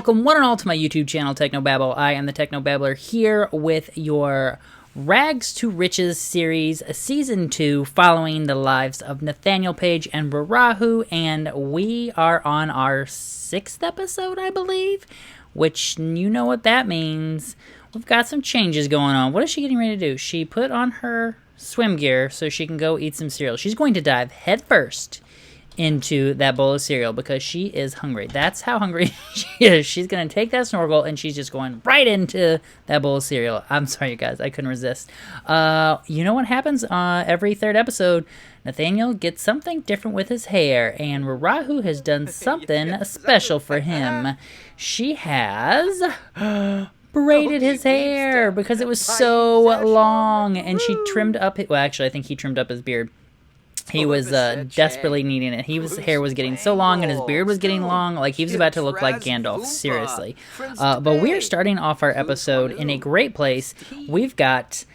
welcome one and all to my YouTube channel, Technobabble. I am the Technobabbler here with your Rags to Riches series, Season 2, following the lives of Nathaniel Page and Rarahu, and we are on our 6th episode, I believe, which you know what that means. We've got some changes going on. What is she getting ready to do? She put on her swim gear so she can go eat some cereal. She's going to dive headfirst into that bowl of cereal because she is hungry. That's how hungry she is. She's going to take that snorkel and she's just going right into that bowl of cereal. I'm sorry, you guys. I couldn't resist. You know what happens every third episode? Nathaniel gets something different with his hair, and Rarahu has done something special for him. She has braided his hair because it was so long, and she trimmed up well, actually, I think he trimmed up his beard. He was desperately needing it. His hair was getting so long, and his beard was getting long, like he was about to look like Gandalf, seriously. But we are starting off our episode in a great place. We've got,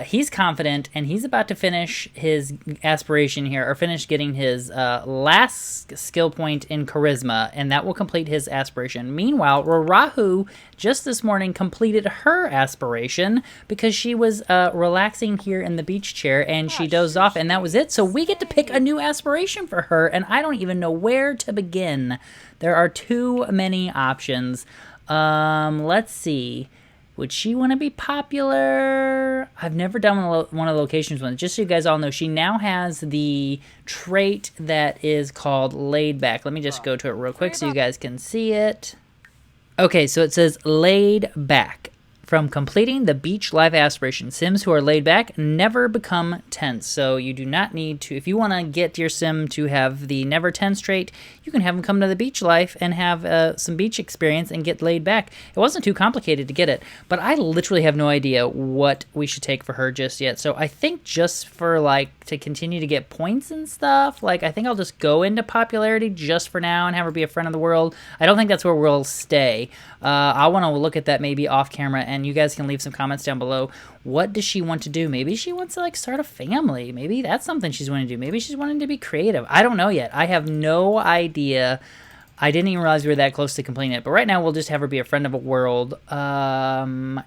he's confident, and he's about to finish his aspiration here, or finish getting his last skill point in Charisma, and that will complete his aspiration. Meanwhile, Rarahu just this morning completed her aspiration because she was relaxing here in the beach chair, and she dozed off, and that was it. So we get to pick a new aspiration for her, and I don't even know where to begin. There are too many options. Let's see. Would she want to be popular? I've never done one of the locations ones. Just so you guys all know, she now has the trait that is called laid back. Let me just go to it real quick so you guys can see it. Okay, so it says laid back. From completing the beach life aspiration, Sims who are laid back never become tense. So you do not need to, if you want to get your Sim to have the never tense trait, you can have them come to the beach life and have some beach experience and get laid back. It wasn't too complicated to get it, but I literally have no idea what we should take for her just yet. So I think just for like to continue to get points and stuff, like I think I'll just go into popularity just for now and have her be a friend of the world. I don't think that's where we'll stay. I want to look at that maybe off camera, and you guys can leave some comments down below. What does she want to do? Maybe she wants to like start a family. Maybe that's something she's wanting to do. Maybe she's wanting to be creative. I don't know yet. I have no idea. I didn't even realize we were that close to completing it. But right now we'll just have her be a friend of a world. Could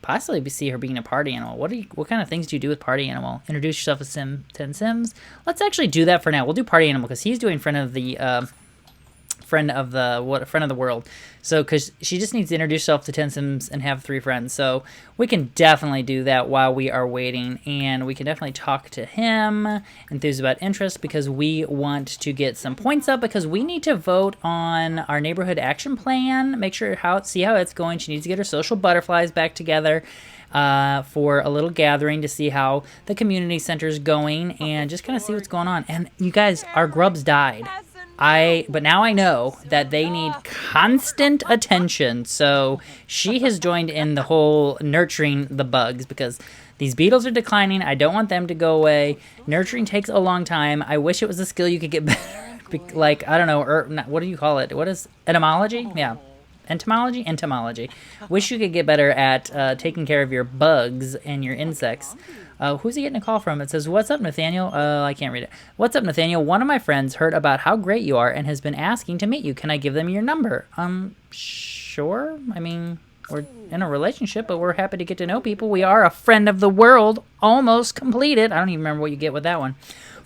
possibly see her being a party animal. What kind of things do you do with party animal? Introduce yourself as 10 Sims. Let's actually do that for now. We'll do party animal because he's doing friend of the friend of the world. So because she just needs to introduce herself to 10 Sims and have 3 friends. So we can definitely do that while we are waiting, and we can definitely talk to him, enthuse about interest, because we want to get some points up, because we need to vote on our neighborhood action plan. Make sure see how it's going. She needs to get her social butterflies back together for a little gathering to see how the community center is going, and just kind of see what's going on. And you guys, our grubs died. But now I know that they need constant attention, so she has joined in the whole nurturing the bugs, because these beetles are declining. I don't want them to go away. Nurturing takes a long time. I wish it was a skill you could get better. Like, I don't know, what do you call it? What is etymology? Yeah. Entomology? Entomology. Wish you could get better at taking care of your bugs and your insects. Who's he getting a call from? It says, "What's up, Nathaniel?" I can't read it. "What's up, Nathaniel? One of my friends heard about how great you are and has been asking to meet you. Can I give them your number?" Sure. I mean, we're in a relationship, but we're happy to get to know people. We are a friend of the world. Almost completed. I don't even remember what you get with that one.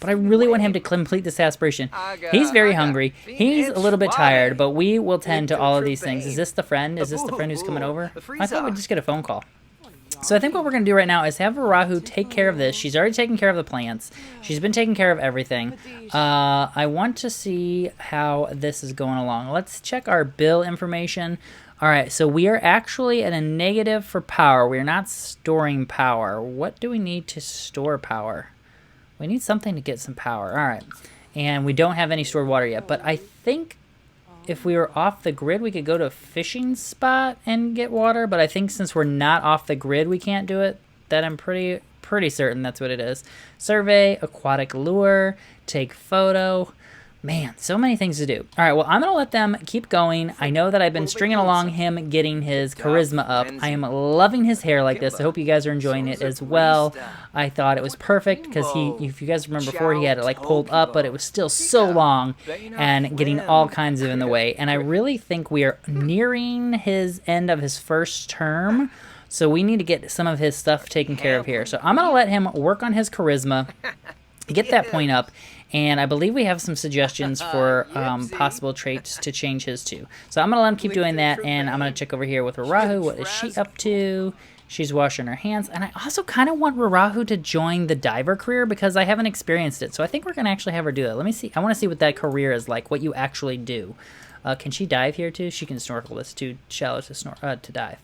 But I really want him to complete this aspiration. He's very hungry. He's a little bit tired, but we will tend to all of these things. Is this the friend? Is this the friend who's coming over? I thought we'd just get a phone call. So I think what we're going to do right now is have Rarahu take care of this. She's already taken care of the plants. She's been taking care of everything. I want to see how this is going along. Let's check our bill information. All right, so we are actually at a negative for power. We are not storing power. What do we need to store power? We need something to get some power. All right, and we don't have any stored water yet, but I think if we were off the grid, we could go to a fishing spot and get water, but I think since we're not off the grid, we can't do it. That I'm pretty certain that's what it is. Survey, aquatic lure, take photo. Man, so many things to do. All right, well, I'm going to let them keep going. I know that I've been stringing along him getting his charisma up. I am loving his hair like this. I hope you guys are enjoying it as well. I thought it was perfect because if you guys remember before, he had it like pulled up, but it was still so long and getting all kinds of in the way. And I really think we are nearing his end of his first term, so we need to get some of his stuff taken care of here. So I'm going to let him work on his charisma, get that point up. And I believe we have some suggestions for possible traits to change his to. So I'm going to let him keep doing that, and I'm going to check over here with Raurahu. What is she up to? She's washing her hands. And I also kind of want Raurahu to join the diver career because I haven't experienced it. So I think we're going to actually have her do that. Let me see. I want to see what that career is like, what you actually do. Can she dive here too? She can snorkel. It's too shallow to dive.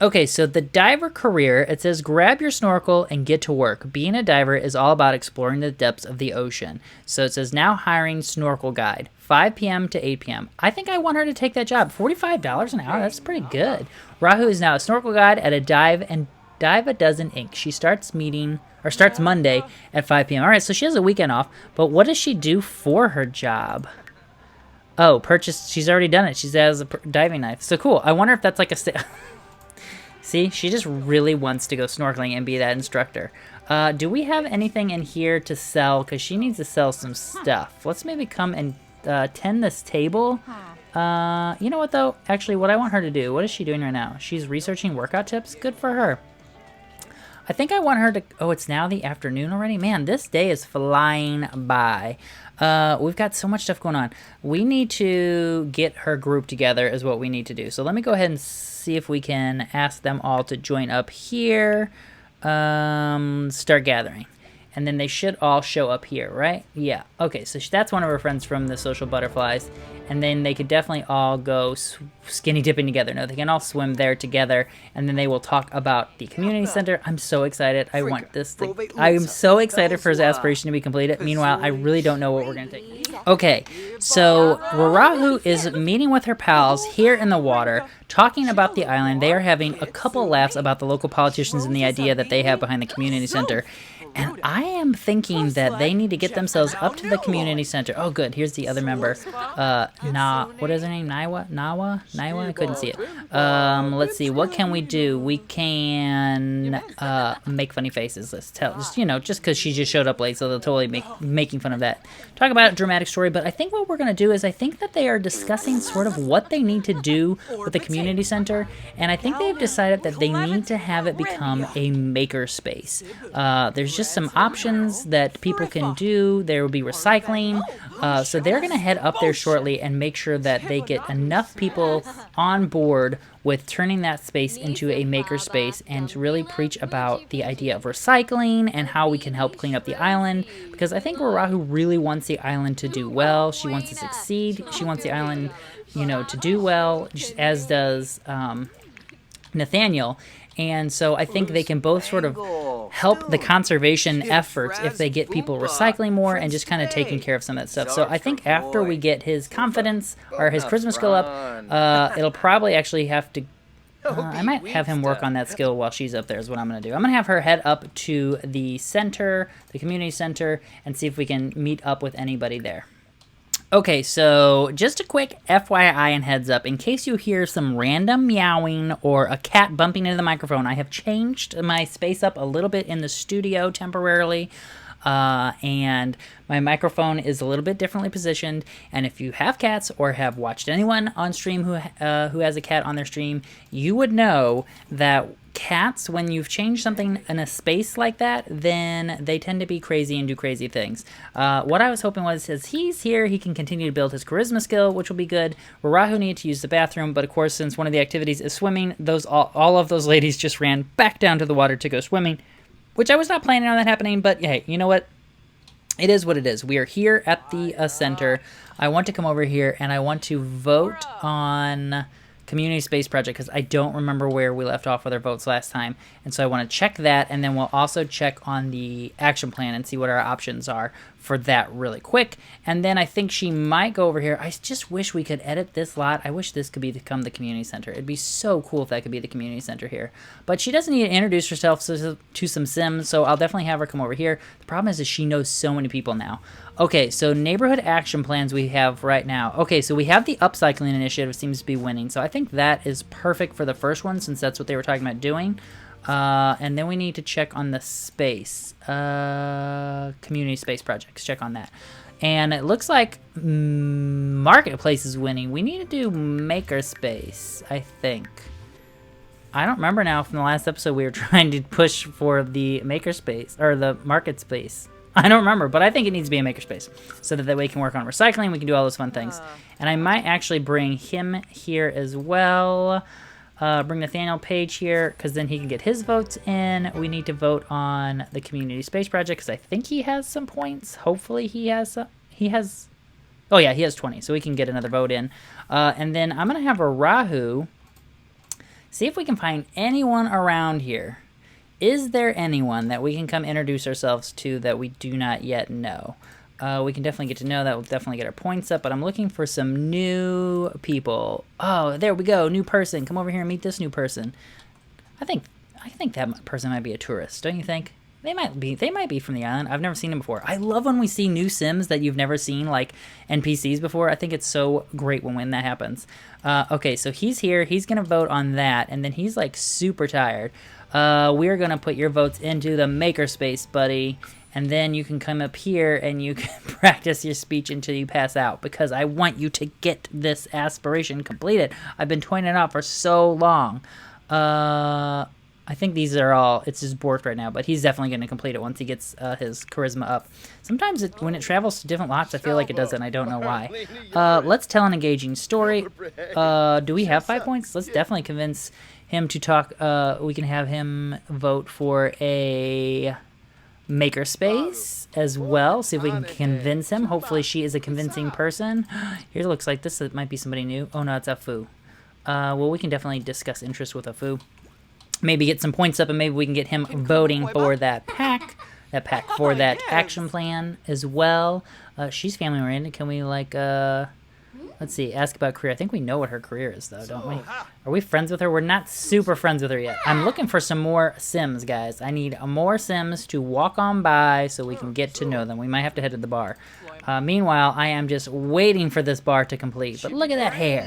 Okay, so the diver career, it says grab your snorkel and get to work. Being a diver is all about exploring the depths of the ocean. So it says now hiring snorkel guide, 5 p.m. to 8 p.m. I think I want her to take that job. $45 an hour, that's pretty good. Rahu is now a snorkel guide at a dive a dozen Inc. She starts Monday at 5 p.m. All right, so she has a weekend off, but what does she do for her job? Oh, she's already done it. She has a diving knife. So cool. I wonder if that's like a... See, she just really wants to go snorkeling and be that instructor. Do we have anything in here to sell? Because she needs to sell some stuff. Let's maybe come and tend this table. You know what, though? Actually, what I want her to do, what is she doing right now? She's researching workout tips? Good for her. I think I want her to... Oh, it's now the afternoon already? Man, this day is flying by. We've got so much stuff going on. We need to get her group together is what we need to do. So let me go ahead and see if we can ask them all to join up here. Start gathering. And then they should all show up here, right? Yeah. Okay, so that's one of her friends from the Social Butterflies. And then they could definitely all go skinny dipping together. No, they can all swim there together. And then they will talk about the community center. I'm so excited. I want this thing. I am so excited for his aspiration to be completed. Meanwhile, I really don't know what we're going to take. Okay, so Raurahu is meeting with her pals here in the water, talking about the island. They are having a couple laughs about the local politicians and the idea that they have behind the community center. And I am thinking that they need to get themselves up to the community center. Oh, good. Here's the other member. What is her name? Nawa? I couldn't see it. Let's see. What can we do? We can make funny faces. Let's tell. Just because she just showed up late, so they'll totally making fun of that. Talk about a dramatic story, but I think what we're going to do is I think that they are discussing sort of what they need to do with the community center, and I think they've decided that they need to have it become a maker space. There's just some options that people can do. There will be recycling. So they're going to head up there shortly and make sure that they get enough people on board with turning that space into a maker space and to really preach about the idea of recycling and how we can help clean up the island. Because I think Raurahu really wants the island to do well. She wants to succeed. She wants the island, to do well, just as does Nathaniel. And so I think they can both sort of help the conservation efforts if they get people recycling more and just kind of taking care of some of that stuff. So I think after we get his confidence or his charisma skill up, it'll probably actually have to... I might have him work on that skill while she's up there is what I'm going to do. I'm going to have her head up to the center, the community center, and see if we can meet up with anybody there. Okay, so just a quick FYI and heads up. In case you hear some random meowing or a cat bumping into the microphone, I have changed my space up a little bit in the studio temporarily. And my microphone is a little bit differently positioned. And if you have cats or have watched anyone on stream who has a cat on their stream, you would know that cats, when you've changed something in a space like that, then they tend to be crazy and do crazy things. What I was hoping was, as he's here, he can continue to build his charisma skill, which will be good. Raurahu needed to use the bathroom, but of course, since one of the activities is swimming, all of those ladies just ran back down to the water to go swimming, which I was not planning on that happening, but hey, you know what? It is what it is. We are here at the center. I want to come over here, and I want to vote on Community Space Project, because I don't remember where we left off with our votes last time. And so I want to check that, and then we'll also check on the action plan and see what our options are for that really quick. And then I think she might go over here. I just wish we could edit this lot. I wish this could become the community center. It'd be so cool if that could be the community center here. But she doesn't need to introduce herself to some Sims, so I'll definitely have her come over here. The problem is she knows so many people now. Okay, so neighborhood action plans we have right now. Okay, so we have the upcycling initiative seems to be winning, so I think that is perfect for the first one since that's what they were talking about doing. And then we need to check on the space. Community space projects. Check on that. And it looks like Marketplace is winning. We need to do Makerspace, I think. I don't remember now from the last episode we were trying to push for the Makerspace, or the Market Space. I don't remember, but I think it needs to be a Makerspace so that we can work on recycling, we can do all those fun things. And I might actually bring him here as well. Bring Nathaniel Page here, because then he can get his votes in. We need to vote on the Community Space Project, because I think he has some points. Hopefully he has some. Oh yeah, he has 20, so we can get another vote in. And then I'm going to have a Rahu see if we can find anyone around here. Is there anyone that we can come introduce ourselves to that we do not yet know? We can definitely get to know that. We'll definitely get our points up, but I'm looking for some new people. Oh, there we go. New person. Come over here and meet this new person. I think that person might be a tourist, don't you think? They might be from the island. I've never seen them before. I love when we see new Sims that you've never seen, like NPCs before. I think it's so great when that happens. Okay, so he's here. He's going to vote on that, and then he's like super tired. We're going to put your votes into the Makerspace, buddy. And then you can come up here and you can practice your speech until you pass out, because I want you to get this aspiration completed. I've been toying it out for so long. I think these are all, it's just borked right now, but he's definitely going to complete it once he gets his charisma up. Sometimes when it travels to different lots, I feel like it does it, and I don't know why. Let's tell an engaging story. Do we have 5 points? Let's definitely convince him to talk. We can have him vote for a Makerspace as well. See if we can convince him. Hopefully she is a convincing person. Here it looks like this might be somebody new. Oh no, it's Afu. Well, we can definitely discuss interest with Afu. Maybe get some points up, and maybe we can get him voting for that pack for that action plan as well. She's family oriented. Can we like let's see, ask about career. I think we know what her career is though, don't we? Are we friends with her? We're not super friends with her yet. I'm looking for some more Sims, guys. I need more Sims to walk on by so we can get to know them. We might have to head to the bar. Meanwhile, I am just waiting for this bar to complete. But look at that hair.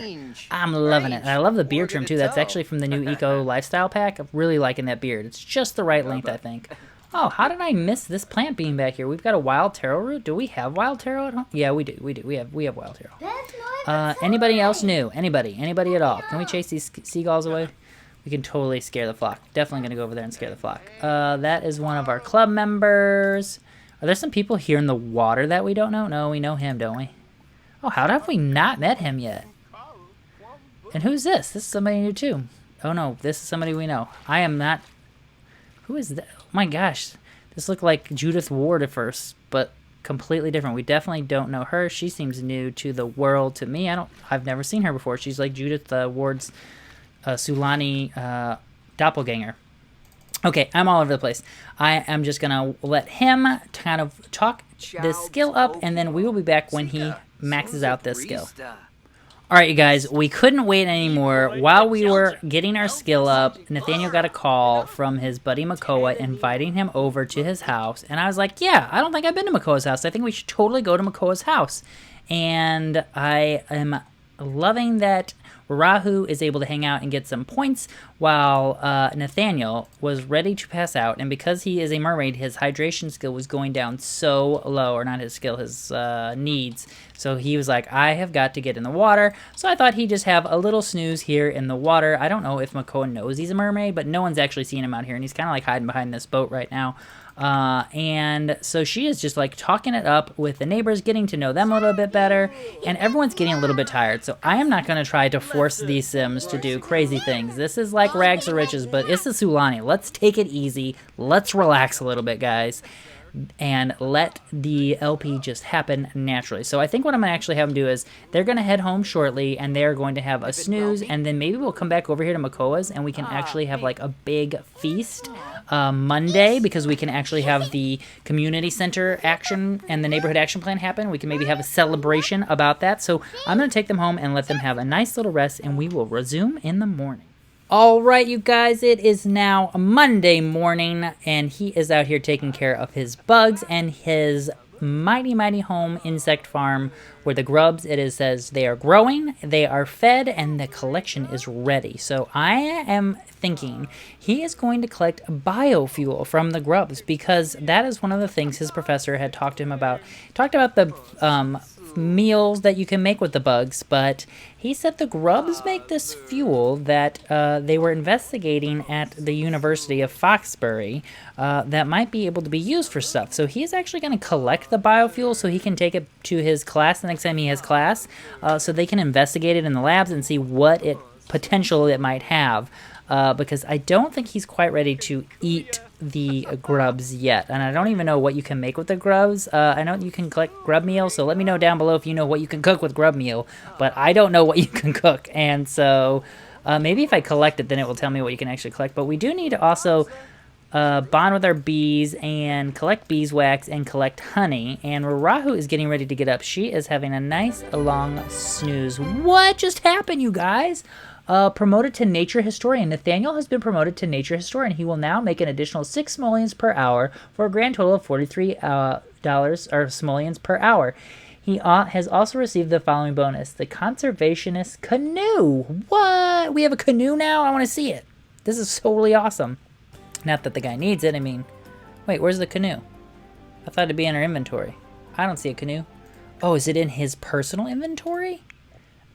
I'm loving it. And I love the beard trim too. That's actually from the new Eco Lifestyle Pack. I'm really liking that beard. It's just the right length, I think. Oh, how did I miss this plant being back here? We've got a wild taro root. Do we have wild taro at home? Yeah, we do. We have wild taro. Anybody else new? Anybody at all? Can we chase these seagulls away? We can totally scare the flock. Definitely going to go over there and scare the flock. That is one of our club members. Are there some people here in the water that we don't know? No, we know him, don't we? Oh, how have we not met him yet? And who's this? This is somebody new too. Oh no, this is somebody we know. I am not... Who is that? Oh my gosh. This looked like Judith Ward at first, but completely different. We definitely don't know her. She seems new to the world to me. I've never seen her before. She's like Judith Ward's Sulani doppelganger. Okay, I'm all over the place. I am just going to let him kind of talk this skill up, and then we will be back when he maxes out this skill. Alright, you guys, we couldn't wait anymore. While we were getting our skill up, Nathaniel got a call from his buddy Makoa inviting him over to his house. And I was like, yeah, I don't think I've been to Makoa's house. I think we should totally go to Makoa's house. And I am loving that Rahu is able to hang out and get some points while Nathaniel was ready to pass out. And because he is a mermaid, his hydration skill was going down so low, or not his skill, his needs. So he was like, I have got to get in the water. So I thought he'd just have a little snooze here in the water. I don't know if Makoa knows he's a mermaid, but no one's actually seen him out here. And he's kind of like hiding behind this boat right now. And so she is just like talking it up with the neighbors, getting to know them a little bit better, and everyone's getting a little bit tired. So I am not going to try to force these Sims to do crazy things. This is like rags to riches, but it's the Sulani. Let's take it easy. Let's relax a little bit, guys. and let the LP just happen naturally. So I think what I'm going to actually have them do is they're going to head home shortly, and they're going to have a snooze, and then maybe we'll come back over here to Makoa's, and we can actually have like a big feast Monday, because we can actually have the community center action and the neighborhood action plan happen. We can maybe have a celebration about that. So I'm going to take them home and let them have a nice little rest, and we will resume in the morning. All right, you guys, it is now Monday morning, and he is out here taking care of his bugs and his mighty home insect farm, where the grubs, it says they are growing, they are fed, and the collection is ready. So I am thinking he is going to collect biofuel from the grubs, because that is one of the things his professor had talked to him about. Talked about the meals that you can make with the bugs, but he said the grubs make this fuel that they were investigating at the University of Foxbury that might be able to be used for stuff. So he's actually going to collect the biofuel so he can take it to his class the next time he has class, so they can investigate it in the labs and see what potential it might have, because I don't think he's quite ready to eat the grubs yet, and I don't even know what you can make with the grubs. I know you can collect grub meal, so let me know down below if you know what you can cook with grub meal, but I don't know what you can cook, and so maybe if I collect it, then it will tell me what you can actually collect. But we do need to also bond with our bees and collect beeswax and collect honey, and Rahu is getting ready to get up. She is having a nice long snooze. What just happened, you guys? Promoted to Nature Historian. Nathaniel has been promoted to Nature Historian. He will now make an additional 6 simoleons per hour for a grand total of $43 or simoleons per hour. He has also received the following bonus: the Conservationist Canoe. What? We have a canoe now? I want to see it. This is totally awesome. Not that the guy needs it. I mean, wait, where's the canoe? I thought it'd be in our inventory. I don't see a canoe. Oh, is it in his personal inventory?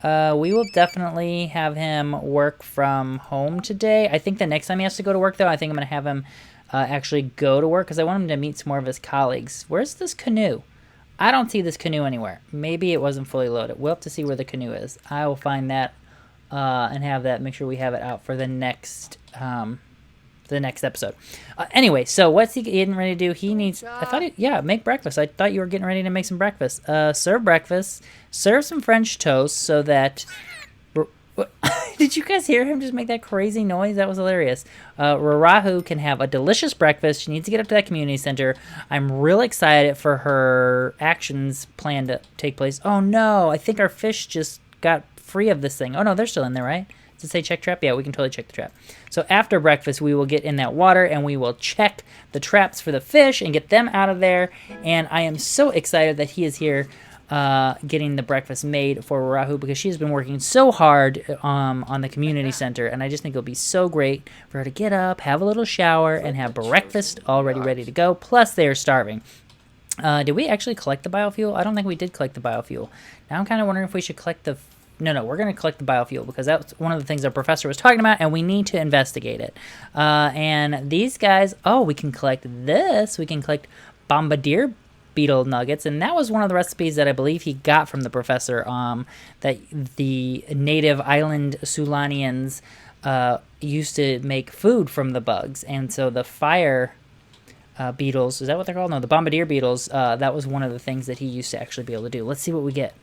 We will definitely have him work from home today. I think the next time he has to go to work, though, I think I'm going to have him actually go to work, because I want him to meet some more of his colleagues. Where's this canoe? I don't see this canoe anywhere. Maybe it wasn't fully loaded. We'll have to see where the canoe is. I will find that and have that. Make sure we have it out for the next episode. Anyway, so what's he getting ready to do? He needs, make breakfast. I thought you were getting ready to make some breakfast. Serve breakfast. Serve some French toast so that... Did you guys hear him just make that crazy noise? That was hilarious. Rahu can have a delicious breakfast. She needs to get up to that community center. I'm real excited for her actions plan to take place. Oh no, I think our fish just got free of this thing. Oh no, they're still in there, right? Does it say check trap? Yeah, we can totally check the trap. So after breakfast, we will get in that water and we will check the traps for the fish and get them out of there. And I am so excited that he is here getting the breakfast made for Rahu, because she has been working so hard on the community center. And I just think it'll be so great for her to get up, have a little shower, and have breakfast already ready to go. Plus, they are starving. Did we actually collect the biofuel? I don't think we did collect the biofuel. Now I'm kind of wondering if we should collect the... No, we're going to collect the biofuel, because that's one of the things our professor was talking about, and we need to investigate it. And these guys, we can collect this. We can collect bombardier beetle nuggets, and that was one of the recipes that I believe he got from the professor, that the native island Sulanians used to make food from the bugs. And so the fire beetles, is that what they're called? No, the bombardier beetles, that was one of the things that he used to actually be able to do. Let's see what we get.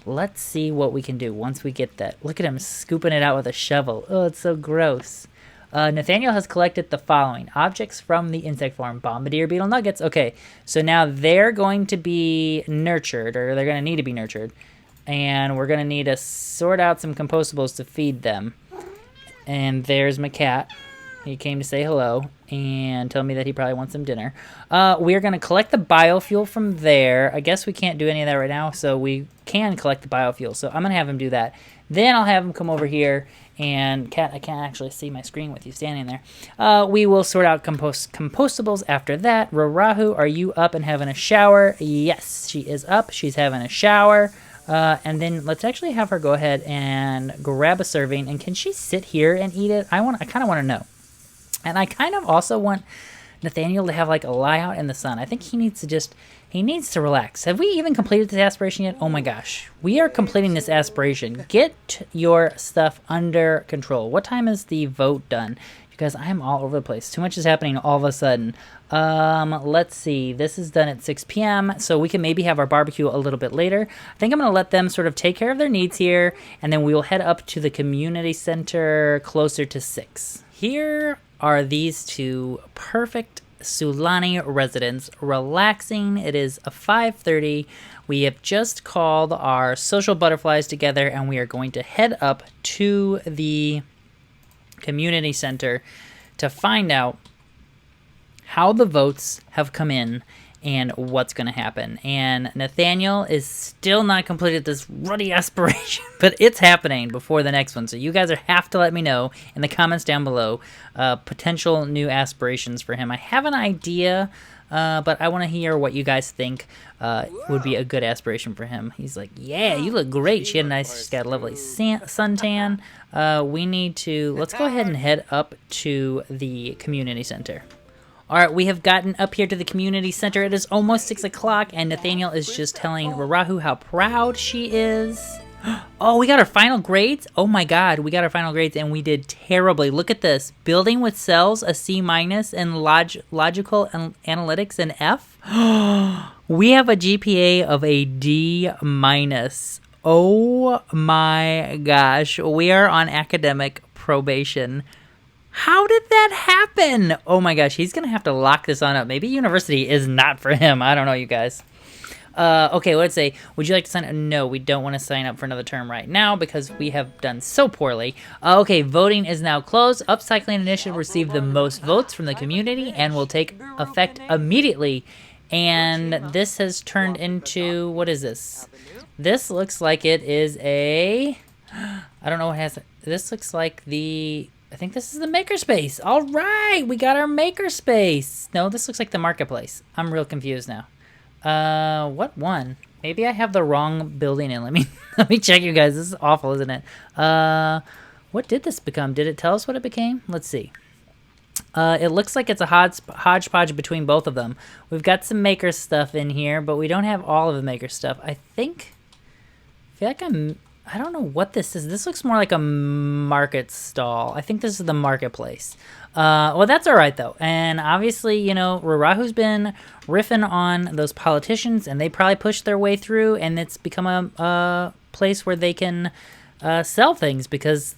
Let's see what we can do once we get that. Look at him scooping it out with a shovel. Oh, it's so gross. Nathaniel has collected the following objects from the insect farm. Bombardier beetle nuggets. Okay, so now they're going to be nurtured, or they're going to need to be nurtured. And we're going to need to sort out some compostables to feed them. And there's my cat. He came to say hello and tell me that he probably wants some dinner. We're going to collect the biofuel from there. I guess we can't do any of that right now, so we can collect the biofuel. So I'm going to have him do that. Then I'll have him come over here, and Kat, I can't actually see my screen with you standing there. We will sort out compostables after that. Rahu, are you up and having a shower? Yes, she is up. She's having a shower. And then let's actually have her go ahead and grab a serving. And can she sit here and eat it? I kind of want to know. And I kind of also want Nathaniel to have like a lie out in the sun. I think he needs to relax. Have we even completed this aspiration yet? Oh my gosh. We are completing this aspiration. Get your stuff under control. What time is the vote done? You guys, I am all over the place. Too much is happening all of a sudden. Let's see. This is done at 6 p.m., so we can maybe have our barbecue a little bit later. I think I'm going to let them sort of take care of their needs here, and then we will head up to the community center closer to 6. Here are these two perfect Sulani residents relaxing. It is 5:30. We have just called our social butterflies together, and we are going to head up to the community center to find out how the votes have come in and what's going to happen. And Nathaniel is still not completed this ruddy aspiration, but it's happening before the next one. So you guys have to let me know in the comments down below potential new aspirations for him. I have an idea, but I want to hear what you guys think would be a good aspiration for him. He's like, yeah, you look great. She's got a lovely suntan. We need to, let's go ahead and head up to the community center. All right, we have gotten up here to the community center. It is almost 6 o'clock, and Nathaniel is just telling Rarahu how proud she is. Oh, we got our final grades? Oh my god, we got our final grades, and we did terribly. Look at this. Building with cells, a C-, and logical and analytics, an F. We have a GPA of a D-. Oh my gosh, we are on academic probation. How did that happen? Oh my gosh, he's going to have to lock this on up. Maybe university is not for him. I don't know, you guys. Okay, let's say, would you like to sign up? No, we don't want to sign up for another term right now because we have done so poorly. Okay, voting is now closed. Upcycling Initiative received the most votes from the community and will take effect immediately. And this has turned into, what is this? This looks like it is a, I don't know what has, this looks like the, I think this is the makerspace. All right, we got our makerspace. No, this looks like the marketplace. I'm real confused now. What one? Maybe I have the wrong building in. Let me check, you guys. This is awful, isn't it? What did this become? Did it tell us what it became? Let's see. It looks like it's a hodgepodge between both of them. We've got some maker stuff in here, but we don't have all of the maker stuff. I feel like I don't know what this is. This looks more like a market stall. I think this is the marketplace. Well, that's all right, though. And obviously, you know, Rarahu's been riffing on those politicians, and they probably pushed their way through, and it's become a place where they can sell things because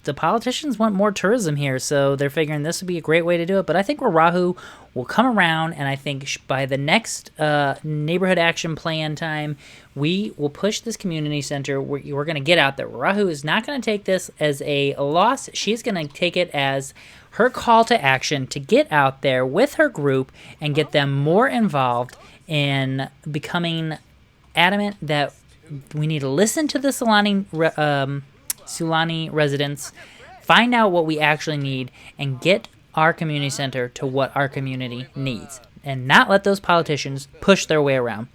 the politicians want more tourism here, so they're figuring this would be a great way to do it. But I think Rarahu will come around, and I think by the next neighborhood action plan time, we will push this community center. We're going to get out there. Rarahu is not going to take this as a loss. She's going to take it as her call to action to get out there with her group and get them more involved in becoming adamant that we need to listen to the Sulani residents, find out what we actually need, and get our community center to what our community needs, and not let those politicians push their way around.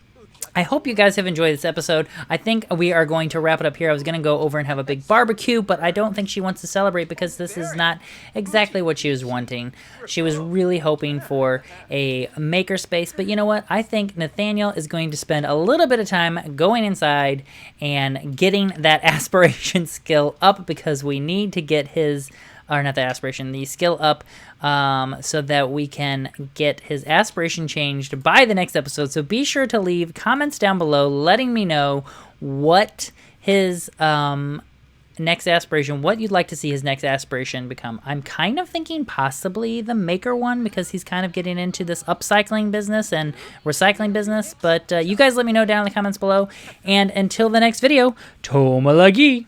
I hope you guys have enjoyed this episode. I think we are going to wrap it up here. I was going to go over and have a big barbecue, but I don't think she wants to celebrate because this is not exactly what she was wanting. She was really hoping for a makerspace, but you know what? I think Nathaniel is going to spend a little bit of time going inside and getting that aspiration skill up because we need to get his, or not the aspiration, the skill up so that we can get his aspiration changed by the next episode. So be sure to leave comments down below letting me know what his next aspiration, what you'd like to see his next aspiration become. I'm kind of thinking possibly the maker one because he's kind of getting into this upcycling business and recycling business. But you guys let me know down in the comments below. And until the next video, Tomalagi!